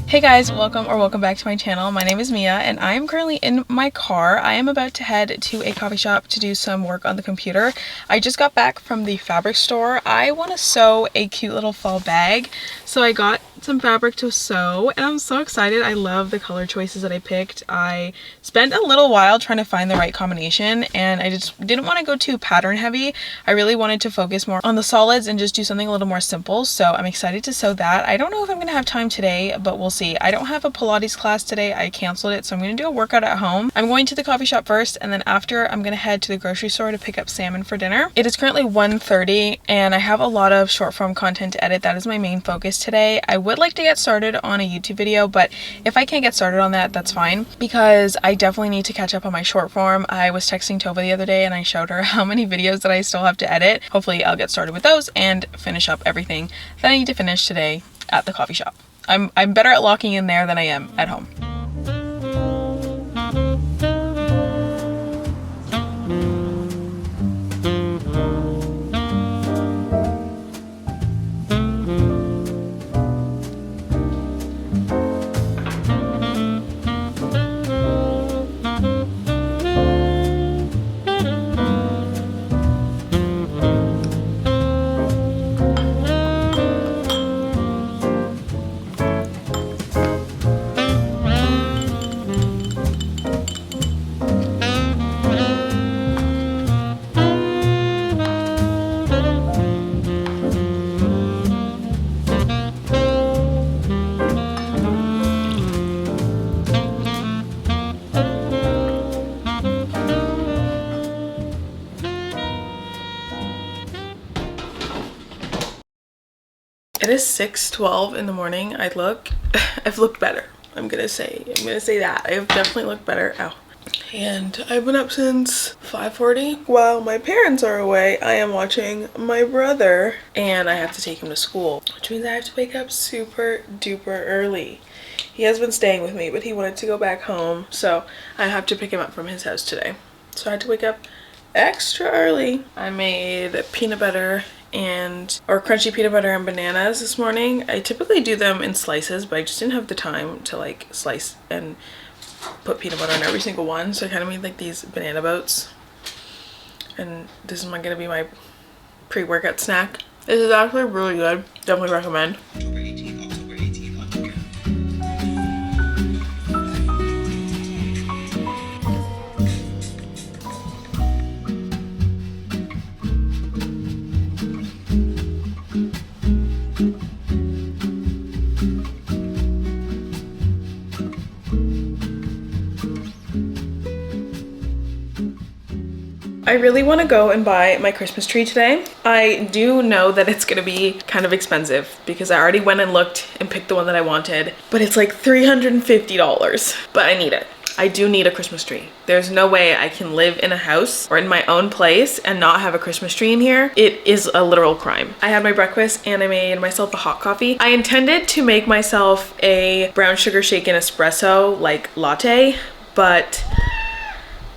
Hey guys, welcome back to my channel. My name is Mia and I am currently in my car. I am about to head to a coffee shop to do some work on the computer. I just got back from the fabric store. I want to sew a cute little fall bag, so I got some fabric to sew and I'm so excited. I love the color choices that I picked. I spent a little while trying to find the right combination and I just didn't want to go too pattern heavy. I really wanted to focus more on the solids and just do something a little more simple, so I'm excited to sew that. I don't know if I'm gonna have time today, but we'll see. I don't have a Pilates class today. I canceled it, so I'm gonna do a workout at home. I'm going to the coffee shop first and then after I'm gonna head to the grocery store to pick up salmon for dinner. It is currently 1:30 and I have a lot of short form content to edit. That is my main focus today. I would like to get started on a YouTube video, but if I can't get started on that, that's fine, because I definitely need to catch up on my short form. I was texting Tova the other day and I showed her how many videos that I still have to edit. Hopefully I'll get started with those and finish up everything that I need to finish today at the coffee shop. I'm better at locking in there than I am at home. It is 6:12 in the morning. I've looked better. I'm gonna say that. I have definitely looked better. Ow. And I've been up since 5:40. While my parents are away, I am watching my brother and I have to take him to school, which means I have to wake up super duper early. He has been staying with me, but he wanted to go back home, so I have to pick him up from his house today. So I had to wake up extra early. I made peanut butter or crunchy peanut butter and bananas this morning. I typically do them in slices, but I just didn't have the time to like slice and put peanut butter on every single one, so I kind of made like these banana boats, and this is gonna be my pre-workout snack. This is actually really good. Definitely recommend. I really want to go and buy my Christmas tree today. I do know that it's gonna be kind of expensive because I already went and looked and picked the one that I wanted, but it's like $350, but I need it. I do need a Christmas tree. There's no way I can live in a house or in my own place and not have a Christmas tree in here. It is a literal crime. I had my breakfast and I made myself a hot coffee. I intended to make myself a brown sugar shaken espresso like latte, but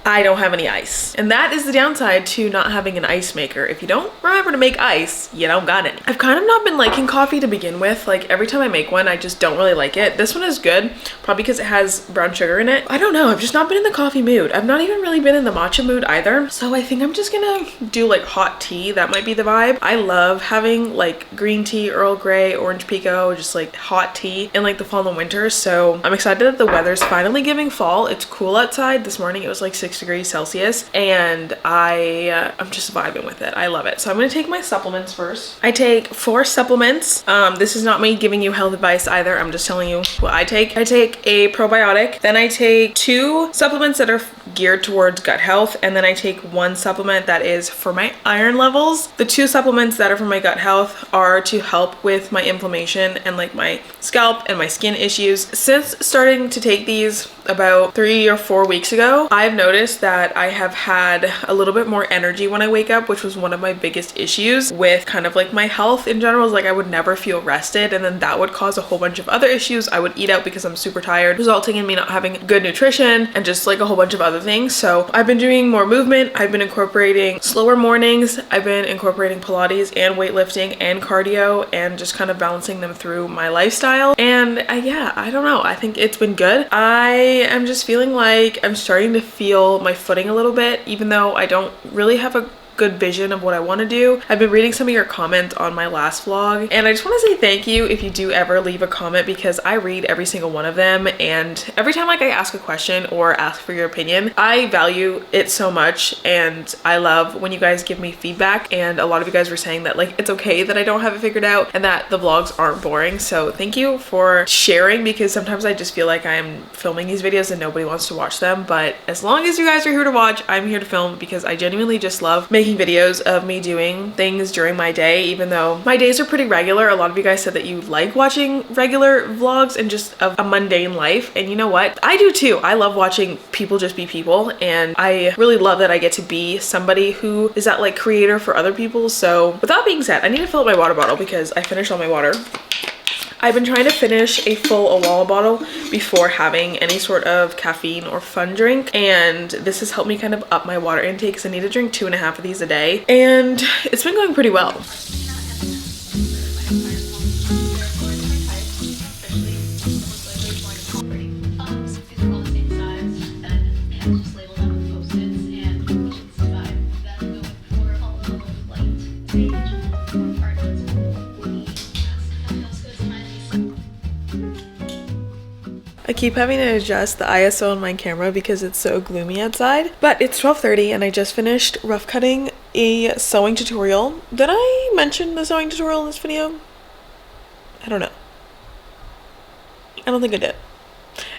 I don't have any ice. And that is the downside to not having an ice maker. If you don't remember to make ice, you don't got any. I've kind of not been liking coffee to begin with. Like every time I make one, I just don't really like it. This one is good, probably because it has brown sugar in it. I don't know, I've just not been in the coffee mood. I've not even really been in the matcha mood either. So I think I'm just gonna do like hot tea. That might be the vibe. I love having like green tea, Earl Grey, orange pekoe, just like hot tea in like the fall and winter. So I'm excited that the weather's finally giving fall. It's cool outside. This morning it was like 6 degrees Celsius and I'm just vibing with it. I love it. So I'm gonna take my supplements first. I take 4 supplements. This is not me giving you health advice either. I'm just telling you what I take. I take a probiotic, then I take 2 supplements that are geared towards gut health, and then I take 1 supplement that is for my iron levels. The 2 supplements that are for my gut health are to help with my inflammation and like my scalp and my skin issues. Since starting to take these about 3 or 4 weeks ago, I've noticed noticed that I have had a little bit more energy when I wake up, which was one of my biggest issues with kind of like my health in general. Is like I would never feel rested, and then that would cause a whole bunch of other issues. I would eat out because I'm super tired, resulting in me not having good nutrition and just like a whole bunch of other things. So I've been doing more movement. I've been incorporating slower mornings. I've been incorporating Pilates and weightlifting and cardio, and just kind of balancing them through my lifestyle. And yeah, I don't know, I think it's been good. I am just feeling like I'm starting to feel my footing a little bit, even though I don't really have a good vision of what I want to do. I've been reading some of your comments on my last vlog, and I just want to say thank you if you do ever leave a comment, because I read every single one of them, and every time like I ask a question or ask for your opinion, I value it so much, and I love when you guys give me feedback. And a lot of you guys were saying that like it's okay that I don't have it figured out and that the vlogs aren't boring, so thank you for sharing, because sometimes I just feel like I'm filming these videos and nobody wants to watch them. But as long as you guys are here to watch, I'm here to film, because I genuinely just love making videos of me doing things during my day, even though my days are pretty regular. A lot of you guys said that you like watching regular vlogs and just a mundane life, and you know what, I do too. I love watching people just be people, and I really love that I get to be somebody who is that like creator for other people. So with that being said, I need to fill up my water bottle because I finished all my water. I've been trying to finish a full Awala bottle before having any sort of caffeine or fun drink, and this has helped me kind of up my water intake, because I need to drink 2.5 of these a day, and it's been going pretty well. I keep having to adjust the ISO on my camera because it's so gloomy outside, but it's 12:30 and I just finished rough cutting a sewing tutorial. Did I mention the sewing tutorial in this video? I don't know. I don't think I did.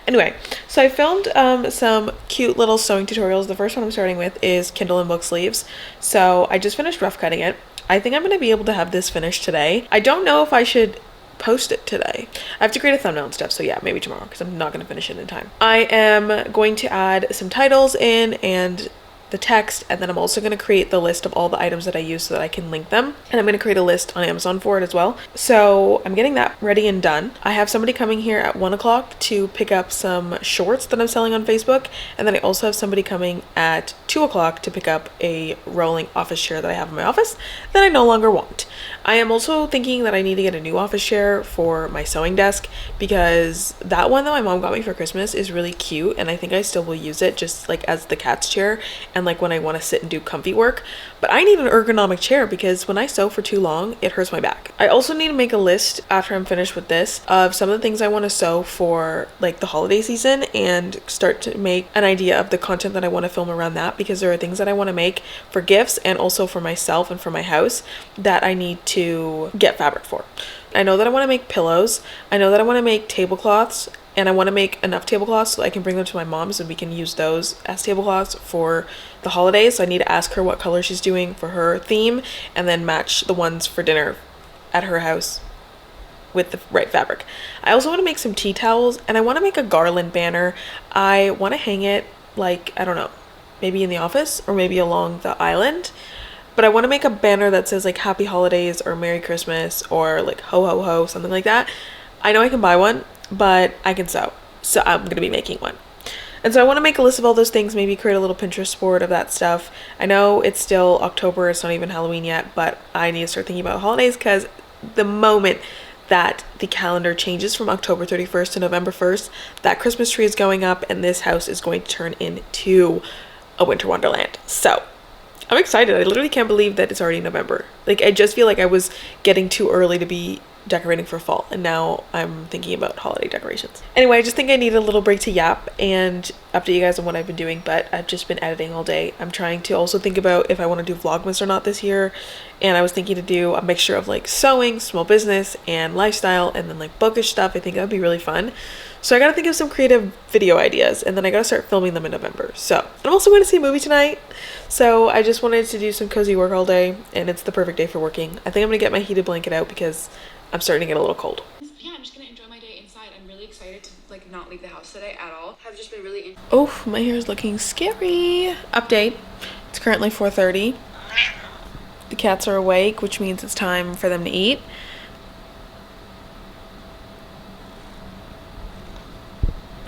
Anyway, so I filmed some cute little sewing tutorials. The first one I'm starting with is Kindle and book sleeves. So I just finished rough cutting it. I think I'm going to be able to have this finished today. I don't know if I should post it today. I have to create a thumbnail and stuff, so yeah, maybe tomorrow, because I'm not going to finish it in time. I am going to add some titles in and the text, and then I'm also going to create the list of all the items that I use so that I can link them, and I'm going to create a list on Amazon for it as well. So I'm getting that ready and done. I have somebody coming here at 1 o'clock to pick up some shorts that I'm selling on Facebook, and then I also have somebody coming at 2 o'clock to pick up a rolling office chair that I have in my office that I no longer want. I am also thinking that I need to get a new office chair for my sewing desk, because that one that my mom got me for Christmas is really cute, and I think I still will use it just like as the cat's chair and like when I want to sit and do comfy work. But I need an ergonomic chair, because when I sew for too long, it hurts my back. I also need to make a list after I'm finished with this of some of the things I want to sew for like the holiday season, and start to make an idea of the content that I want to film around that, because there are things that I want to make for gifts and also for myself and for my house that I need to get fabric for. I know that I want to make pillows. I know that I want to make tablecloths, and I want to make enough tablecloths so I can bring them to my mom's and we can use those as tablecloths for the holidays. So I need to ask her what color she's doing for her theme, and then match the ones for dinner at her house with the right fabric. I also want to make some tea towels, and I want to make a garland banner. I want to hang it like, I don't know, maybe in the office or maybe along the island. But I want to make a banner that says like Happy Holidays or Merry Christmas or like Ho Ho Ho, something like that. I know I can buy one, but I can sew. So I'm going to be making one. And so I want to make a list of all those things, maybe create a little Pinterest board of that stuff. I know it's still October, it's not even Halloween yet, but I need to start thinking about holidays, because the moment that the calendar changes from October 31st to November 1st, that Christmas tree is going up and this house is going to turn into a winter wonderland. So I'm excited. I literally can't believe that it's already November. Like, I just feel like I was getting too early to be decorating for fall, and now I'm thinking about holiday decorations. Anyway, I just think I need a little break to yap and update you guys on what I've been doing, but I've just been editing all day. I'm trying to also think about if I want to do Vlogmas or not this year, and I was thinking to do a mixture of like sewing, small business, and lifestyle, and then like bookish stuff. I think that would be really fun. So I gotta think of some creative video ideas, and then I gotta start filming them in November. So I'm also going to see a movie tonight, so I just wanted to do some cozy work all day, and it's the perfect day for working. I think I'm gonna get my heated blanket out because I'm starting to get a little cold. Yeah, I'm just gonna enjoy my day inside. I'm really excited excited to like not leave the house today at all. Have just been really Oh, my hair is looking scary. Update. It's currently 4:30. The cats are awake, which means it's time for them to eat.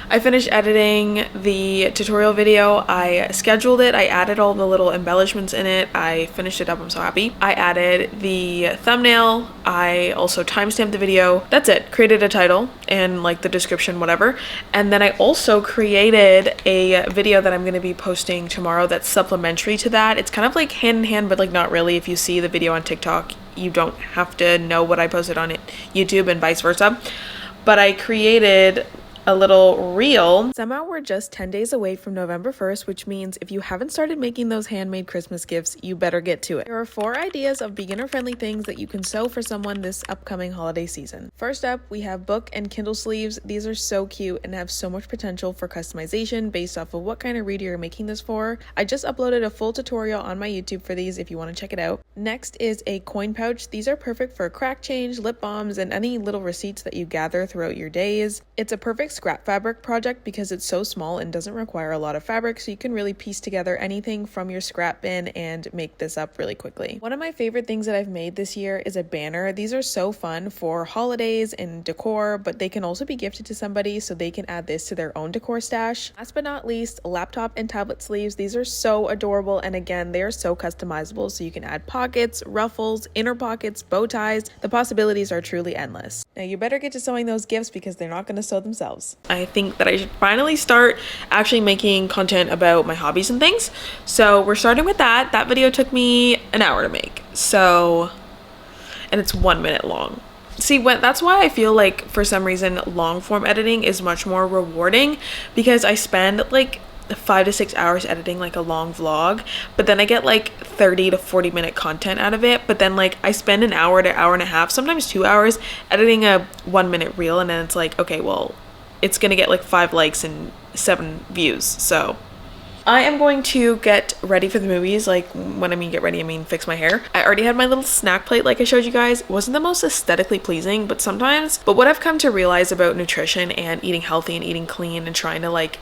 I finished editing the tutorial video. I scheduled it. I added all the little embellishments in it. I finished it up. I'm so happy. I added the thumbnail. I also timestamped the video. That's it. Created a title and like the description, whatever. And then I also created a video that I'm going to be posting tomorrow that's supplementary to that. It's kind of like hand in hand, but like not really. If you see the video on TikTok, you don't have to know what I posted on YouTube and vice versa. But I created a little reel. Somehow we're just 10 days away from November 1st, which means if you haven't started making those handmade Christmas gifts, you better get to it. There are 4 ideas of beginner-friendly things that you can sew for someone this upcoming holiday season. First up, we have book and Kindle sleeves. These are so cute and have so much potential for customization based off of what kind of reader you're making this for. I just uploaded a full tutorial on my YouTube for these if you want to check it out. Next is a coin pouch. These are perfect for crack change, lip balms, and any little receipts that you gather throughout your days. It's a perfect scrap fabric project because it's so small and doesn't require a lot of fabric, so you can really piece together anything from your scrap bin and make this up really quickly. One of my favorite things that I've made this year is a banner. These are so fun for holidays and decor, but they can also be gifted to somebody so they can add this to their own decor stash. Last but not least, laptop and tablet sleeves. These are so adorable, and again, they are so customizable, so you can add pockets, ruffles, inner pockets, bow ties. The possibilities are truly endless. Now you better get to sewing those gifts because they're not going to sew themselves. I think that I should finally start actually making content about my hobbies and things. So we're starting with that. That video took me an hour to make. So, and it's 1 minute long. See, that's why I feel like for some reason long form editing is much more rewarding, because I spend like 5 to 6 hours editing like a long vlog, but then I get like 30 to 40 minute content out of it. But then like I spend an hour to hour and a half, sometimes 2 hours editing a 1 minute reel, and then it's like, okay, well, it's gonna get like 5 likes and 7 views. So I am going to get ready for the movies. Like when I mean get ready, I mean fix my hair. I already had my little snack plate like I showed you guys. It wasn't the most aesthetically pleasing, but what I've come to realize about nutrition and eating healthy and eating clean and trying to like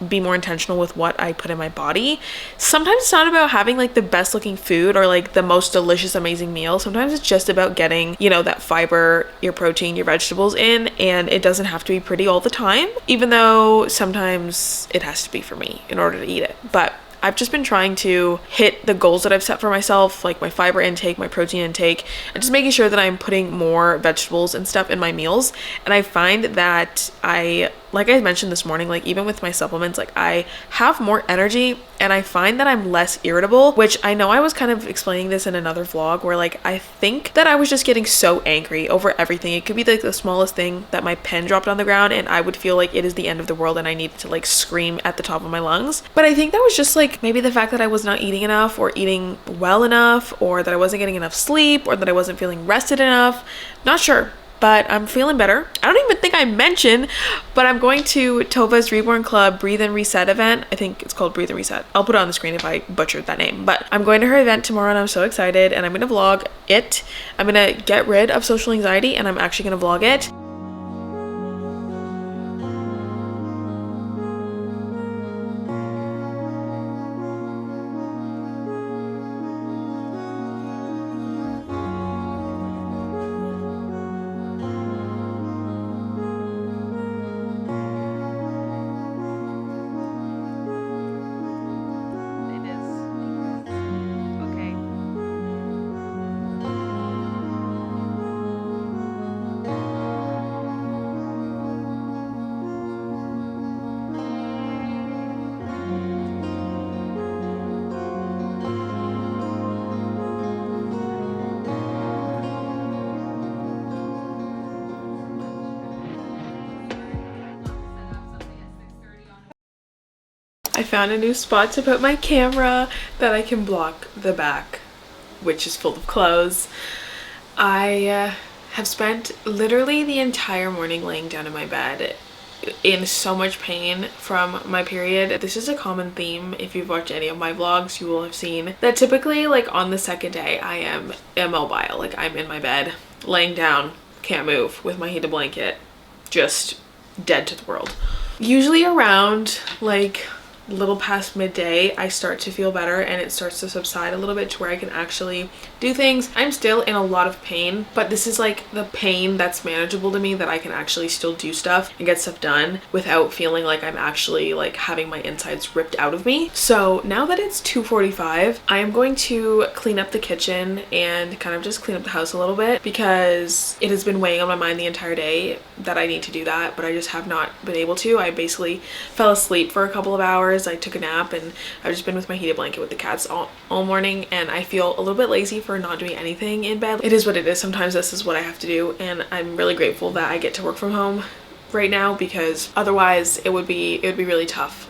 be more intentional with what I put in my body, sometimes it's not about having like the best looking food or like the most delicious amazing meal. Sometimes it's just about getting, you know, that fiber, your protein, your vegetables in, and it doesn't have to be pretty all the time, even though sometimes it has to be for me in order to eat it. But I've just been trying to hit the goals that I've set for myself, like my fiber intake, my protein intake, and just making sure that I'm putting more vegetables and stuff in my meals. And I find that like I mentioned this morning, like even with my supplements, like I have more energy and I find that I'm less irritable, which I know I was kind of explaining this in another vlog where like I think that I was just getting so angry over everything. It could be like the smallest thing, that my pen dropped on the ground and I would feel like it is the end of the world and I needed to like scream at the top of my lungs. But I think that was just like maybe the fact that I was not eating enough or eating well enough, or that I wasn't getting enough sleep, or that I wasn't feeling rested enough. Not sure. But I'm feeling better. I don't even think I mentioned, but I'm going to Tova's Reborn Club Breathe and Reset event. I think it's called Breathe and Reset. I'll put it on the screen if I butchered that name. But I'm going to her event tomorrow and I'm so excited, and I'm going to vlog it. I'm going to get rid of social anxiety and I'm actually going to vlog it. I found a new spot to put my camera that I can block the back, which is full of clothes. I have spent literally the entire morning laying down in my bed in so much pain from my period. This is a common theme. If you've watched any of my vlogs, you will have seen that typically like on the second day I am immobile. Like I'm in my bed laying down, can't move, with my heated blanket, just dead to the world. Usually around like little past midday I start to feel better and it starts to subside a little bit to where I can actually do things. I'm still in a lot of pain, but this is like the pain that's manageable to me, that I can actually still do stuff and get stuff done without feeling like I'm actually like having my insides ripped out of me. So now that it's 2:45, I am going to clean up the kitchen and kind of just clean up the house a little bit, because it has been weighing on my mind the entire day that I need to do that, but I just have not been able to. I basically fell asleep for a couple of hours. I took a nap and I've just been with my heated blanket with the cats all morning, and I feel a little bit lazy for not doing anything in bed. It is what it is. Sometimes this is what I have to do, and I'm really grateful that I get to work from home right now, because otherwise it would be really tough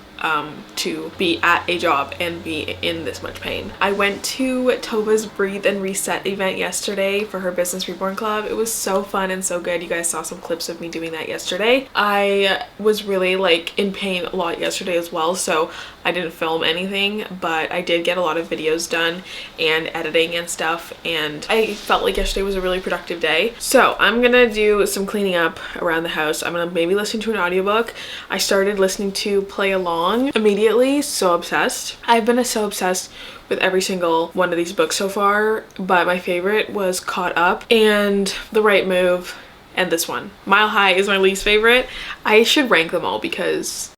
to be at a job and be in this much pain. I went to Tova's Breathe and Reset event yesterday for her Business Reborn Club. It was so fun and so good. You guys saw some clips of me doing that yesterday. I was really like in pain a lot yesterday as well, so I didn't film anything, but I did get a lot of videos done and editing and stuff, and I felt like yesterday was a really productive day. So I'm gonna do some cleaning up around the house. I'm gonna maybe listen to an audiobook. I started listening to Play Along immediately. So obsessed. I've been so obsessed with every single one of these books so far, but my favorite was Caught Up and The Right Move and this one. Mile High is my least favorite. I should rank them all because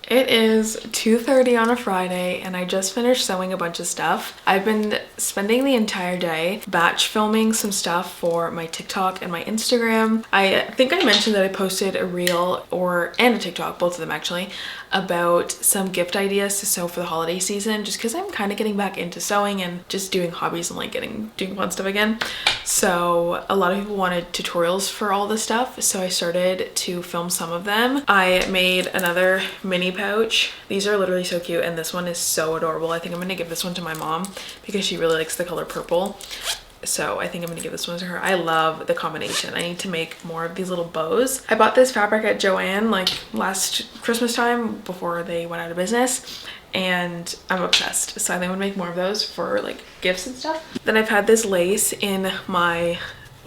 it is 2:30 on a Friday and I just finished sewing a bunch of stuff. I've been spending the entire day batch filming some stuff for my TikTok and my Instagram. I think I mentioned that I posted a reel and a TikTok, both of them actually, about some gift ideas to sew for the holiday season, just because I'm kind of getting back into sewing and just doing hobbies and like doing fun stuff again. So a lot of people wanted tutorials for all this stuff, so I started to film some of them. I made another mini pouch. These are literally so cute, and this one is so adorable. I think I'm gonna give this one to my mom because she really likes the color purple. So I think I'm gonna give this one to her. I love the combination. I need to make more of these little bows. I bought this fabric at Joann like last Christmas time before they went out of business, and I'm obsessed. So I think I'm gonna make more of those for like gifts and stuff. Then I've had this lace in my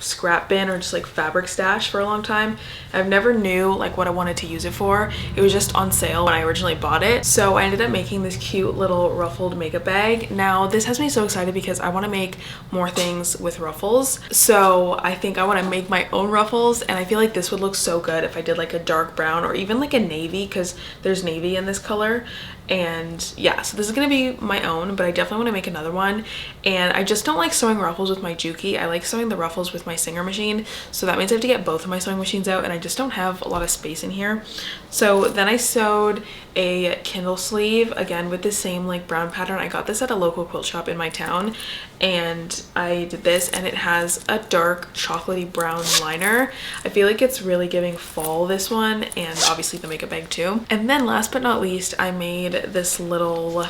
scrap bin or just like fabric stash for a long time. I've never knew like what I wanted to use it for. It was just on sale when I originally bought it, so I ended up making this cute little ruffled makeup bag. Now this has me so excited because I want to make more things with ruffles, so I think I want to make my own ruffles, and I feel like this would look so good if I did like a dark brown or even like a navy, because there's navy in this color. And yeah, so this is gonna be my own, but I definitely want to make another one. And I just don't like sewing ruffles with my juki. I like sewing the ruffles with my Singer machine, so that means I have to get both of my sewing machines out, and I just don't have a lot of space in here. So then I sewed a Kindle sleeve again with the same like brown pattern. I got this at a local quilt shop in my town, and I did this, and it has a dark chocolatey brown liner. I feel like it's really giving fall, this one, and obviously the makeup bag too. And then last but not least, I made this little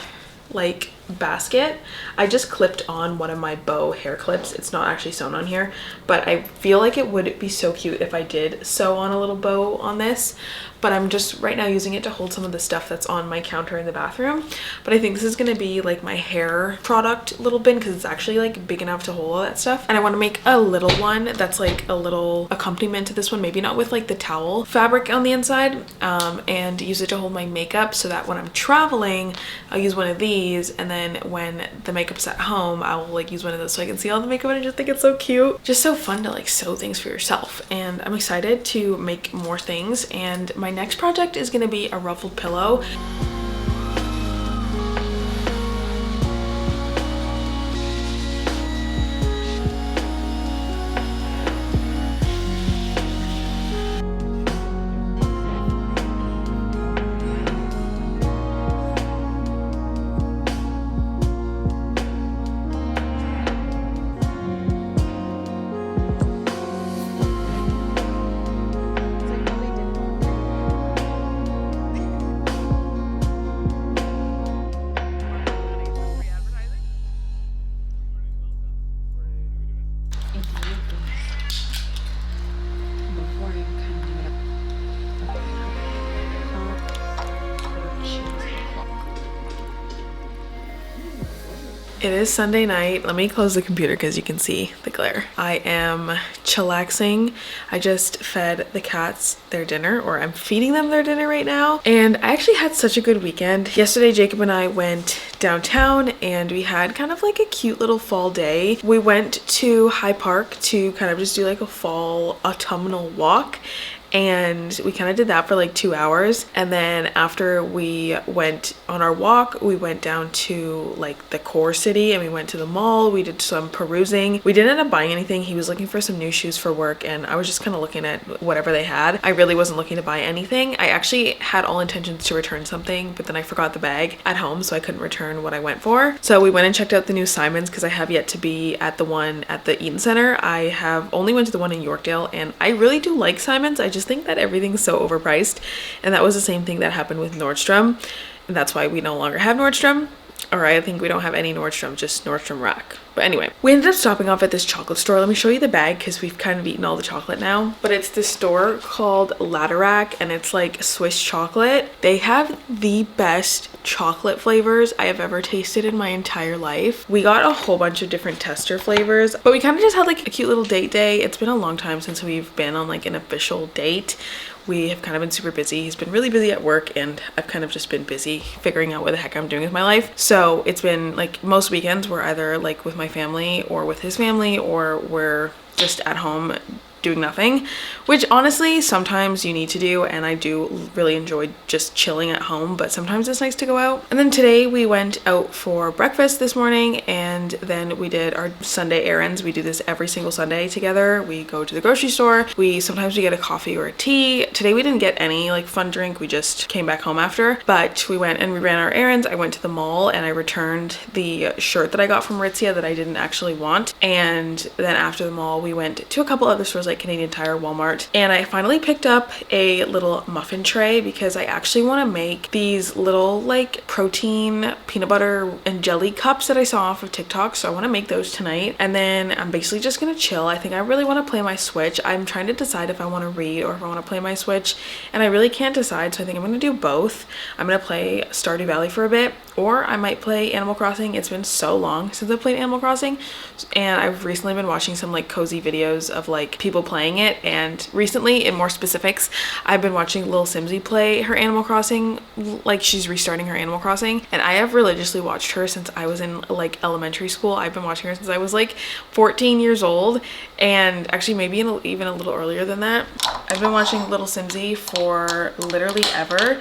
like basket. I just clipped on one of my bow hair clips. It's not actually sewn on here, but I feel like it would be so cute if I did sew on a little bow on this. But I'm just right now using it to hold some of the stuff that's on my counter in the bathroom. But I think this is gonna be like my hair product little bin, because it's actually like big enough to hold all that stuff. And I want to make a little one that's like a little accompaniment to this one, maybe not with like the towel fabric on the inside, and use it to hold my makeup, so that when I'm traveling I'll use one of these, and then when the makeup's at home I'll like use one of those so I can see all the makeup. And I just think it's so cute. Just so fun to like sew things for yourself, and I'm excited to make more things. And my next project is going to be a ruffled pillow. It is Sunday night. Let me close the computer because you can see the glare. I am chillaxing. I just fed the cats their dinner, or I'm feeding them their dinner right now. And I actually had such a good weekend. Yesterday, Jacob and I went downtown and we had kind of like a cute little fall day. We went to High Park to kind of just do like a fall autumnal walk. And we kind of did that for like 2 hours. And then after we went on our walk, we went down to like the core city and we went to the mall. We did some perusing. We didn't end up buying anything. He was looking for some new shoes for work and I was just kind of looking at whatever they had. I really wasn't looking to buy anything. I actually had all intentions to return something, but then I forgot the bag at home, so I couldn't return what I went for. So we went and checked out the new Simons because I have yet to be at the one at the Eaton Center. I have only went to the one in Yorkdale and I really do like Simons. I just think that everything's so overpriced, and that was the same thing that happened with Nordstrom, and that's why we no longer have Nordstrom. Or I think we don't have any Nordstrom, just Nordstrom Rack. But anyway, we ended up stopping off at this chocolate store. Let me show you the bag because we've kind of eaten all the chocolate now. But it's this store called Laderack and it's like Swiss chocolate. They have the best chocolate flavors I have ever tasted in my entire life. We got a whole bunch of different tester flavors, but we kind of just had like a cute little date day. It's been a long time since we've been on like an official date. We have kind of been super busy. He's been really busy at work and I've kind of just been busy figuring out what the heck I'm doing with my life. So it's been like most weekends we're either like with my family or with his family, or we're just at home doing nothing, which honestly sometimes you need to do, and I do really enjoy just chilling at home, but sometimes it's nice to go out. And then today we went out for breakfast this morning, and then we did our Sunday errands. We do this every single Sunday together. We go to the grocery store. Sometimes we get a coffee or a tea. Today we didn't get any like fun drink. We just came back home after, but we went and we ran our errands. I went to the mall and I returned the shirt that I got from Aritzia that I didn't actually want. And then after the mall, we went to a couple other stores like Canadian Tire, Walmart, and I finally picked up a little muffin tray because I actually want to make these little like protein peanut butter and jelly cups that I saw off of TikTok. So I want to make those tonight, and then I'm basically just gonna chill. I think I really want to play my Switch. I'm trying to decide if I want to read or if I want to play my Switch, and I really can't decide, so I think I'm gonna do both. I'm gonna play Stardew Valley for a bit, or I might play Animal Crossing. It's been so long since I've played Animal Crossing, and I've recently been watching some like cozy videos of like people playing it, and recently, in more specifics, I've been watching Lil Simsy play her Animal Crossing. Like, she's restarting her Animal Crossing, and I have religiously watched her since I was in like elementary school. I've been watching her since I was like 14 years old, and actually maybe even a little earlier than that. I've been watching Little Simsy for literally ever,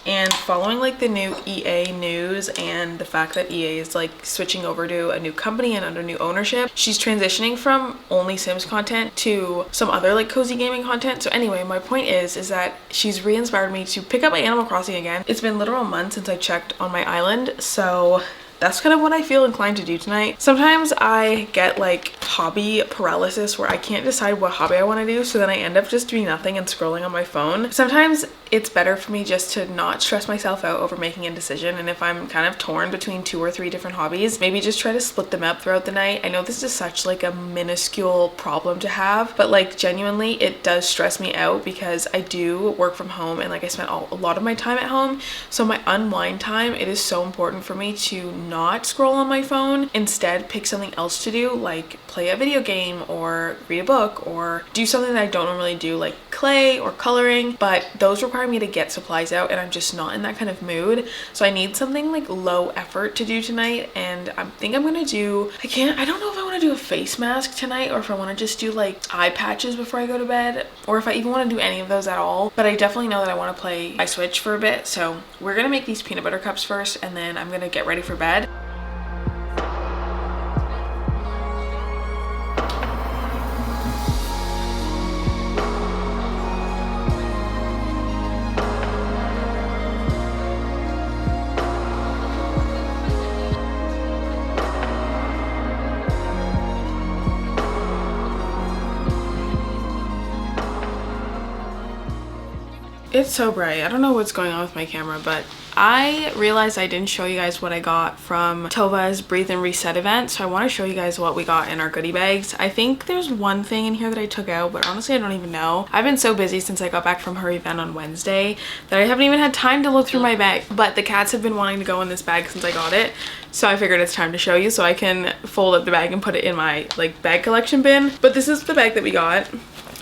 and following like the new EA news and the fact that EA is like switching over to a new company and under new ownership. She's transitioning from only Sims content to some other like cozy gaming content. So anyway, my point is that she's re-inspired me to pick up my Animal Crossing again. It's been literal months since I checked on my island, so that's kind of what I feel inclined to do tonight. Sometimes I get like hobby paralysis where I can't decide what hobby I want to do, so then I end up just doing nothing and scrolling on my phone. Sometimes it's better for me just to not stress myself out over making a decision, and if I'm kind of torn between 2 or 3 different hobbies, maybe just try to split them up throughout the night. I know this is such like a minuscule problem to have, but like genuinely it does stress me out because I do work from home and like I spent a lot of my time at home. So my unwind time, it is so important for me to not scroll on my phone, instead pick something else to do, like play a video game or read a book or do something that I don't normally do, like clay or coloring, but those require me to get supplies out and I'm just not in that kind of mood. So I need something like low effort to do tonight, and I think I'm gonna do, I don't know if I want to do a face mask tonight or if I want to just do like eye patches before I go to bed, or if I even want to do any of those at all, but I definitely know that I want to play my Switch for a bit. So we're gonna make these peanut butter cups first, and then I'm gonna get ready for bed. It's so bright. I don't know what's going on with my camera, but I realized I didn't show you guys what I got from Tova's Breathe and Reset event, so I want to show you guys what we got in our goodie bags. I think there's one thing in here that I took out, but honestly I don't even know. I've been so busy since I got back from her event on Wednesday that I haven't even had time to look through my bag, but the cats have been wanting to go in this bag since I got it, so I figured it's time to show you so I can fold up the bag and put it in my like bag collection bin. But this is the bag that we got.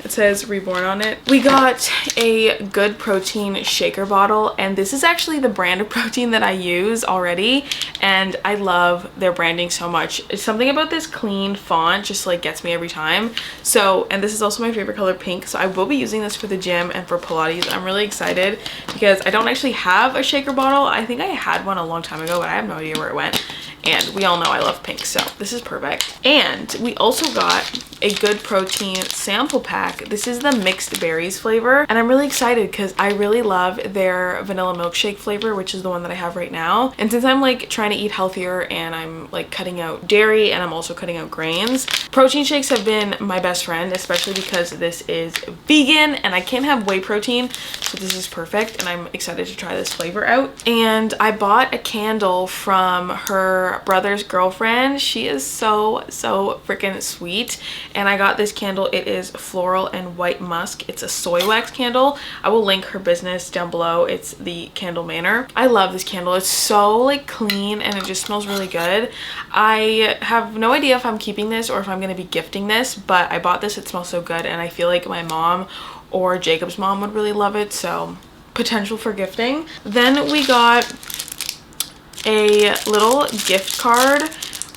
It says Reborn on it. We got a Good Protein shaker bottle, and this is actually the brand of protein that I use already, and I love their branding so much. It's something about this clean font just like gets me every time. So, and this is also my favorite color, pink, so I will be using this for the gym and for Pilates. I'm really excited because I don't actually have a shaker bottle. I think I had one a long time ago, but I have no idea where it went. And we all know I love pink, so this is perfect. And we also got a Good Protein sample pack. This is the mixed berries flavor, and I'm really excited because I really love their vanilla milkshake flavor, which is the one that I have right now. And since I'm like trying to eat healthier and I'm like cutting out dairy and I'm also cutting out grains, protein shakes have been my best friend, especially because this is vegan and I can't have whey protein, so this is perfect, and I'm excited to try this flavor out. And I bought a candle from her brother's girlfriend. She is so freaking sweet, and I got this candle. It is floral and white musk. It's a soy wax candle. I will link her business down below. It's the Candle Manor. I love this candle. It's so like clean and it just smells really good. I have no idea if I'm keeping this or if I'm going to be gifting this, but I bought this. It smells so good, and I feel like my mom or Jacob's mom would really love it, so potential for gifting. Then we got a little gift card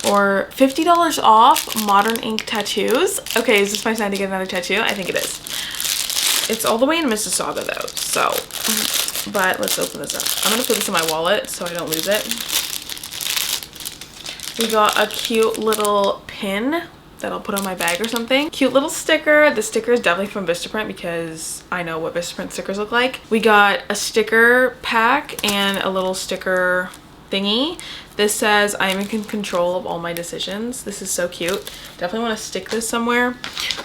or $50 off modern ink tattoos. Okay, is this my time to get another tattoo? I think it is. It's all the way in Mississauga though, so, but let's open this up. I'm gonna put this in my wallet so I don't lose it. We got a cute little pin that I'll put on my bag or something. Cute little sticker. The sticker is definitely from Vistaprint because I know what Vistaprint stickers look like. We got a sticker pack and a little sticker thingy. This says I am in control of all my decisions. This is so cute. Definitely want to stick this somewhere.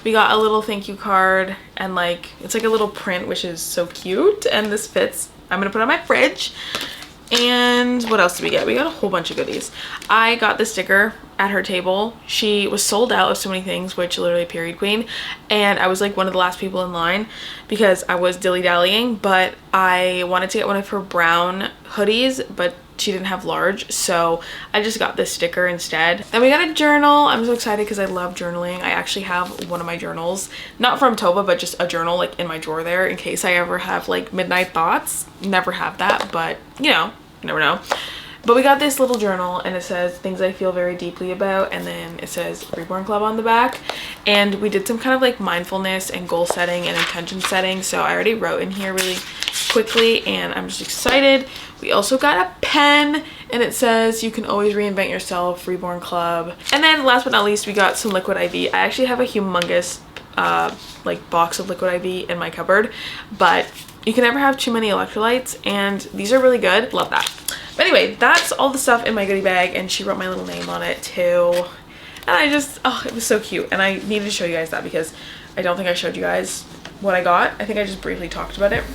We got a little thank you card, and like it's like a little print, which is so cute, and this fits. I'm gonna put it on my fridge. And what else did we get? We got a whole bunch of goodies. I got the sticker at her table. She was sold out of so many things, which literally period queen, and I was like one of the last people in line because I was dilly-dallying, but I wanted to get one of her brown hoodies, but she didn't have large, so I just got this sticker instead. Then we got a journal. I'm so excited because I love journaling. I actually have one of my journals, not from Tova, but just a journal like in my drawer there in case I ever have like midnight thoughts. Never have that, but you know, you never know. But we got this little journal, and it says things I feel very deeply about, and then it says Reborn Club on the back. And we did some kind of like mindfulness and goal setting and intention setting, so I already wrote in here really quickly, and I'm just excited. We also got a pen, and it says you can always reinvent yourself, Reborn Club. And then last but not least, we got some liquid IV. I actually have a humongous like box of liquid IV in my cupboard, but you can never have too many electrolytes, and these are really good. Love that. But anyway, that's all the stuff in my goodie bag, and she wrote my little name on it too. And I just, oh, it was so cute, and I needed to show you guys that because I don't think I showed you guys what I got. I think I just briefly talked about it.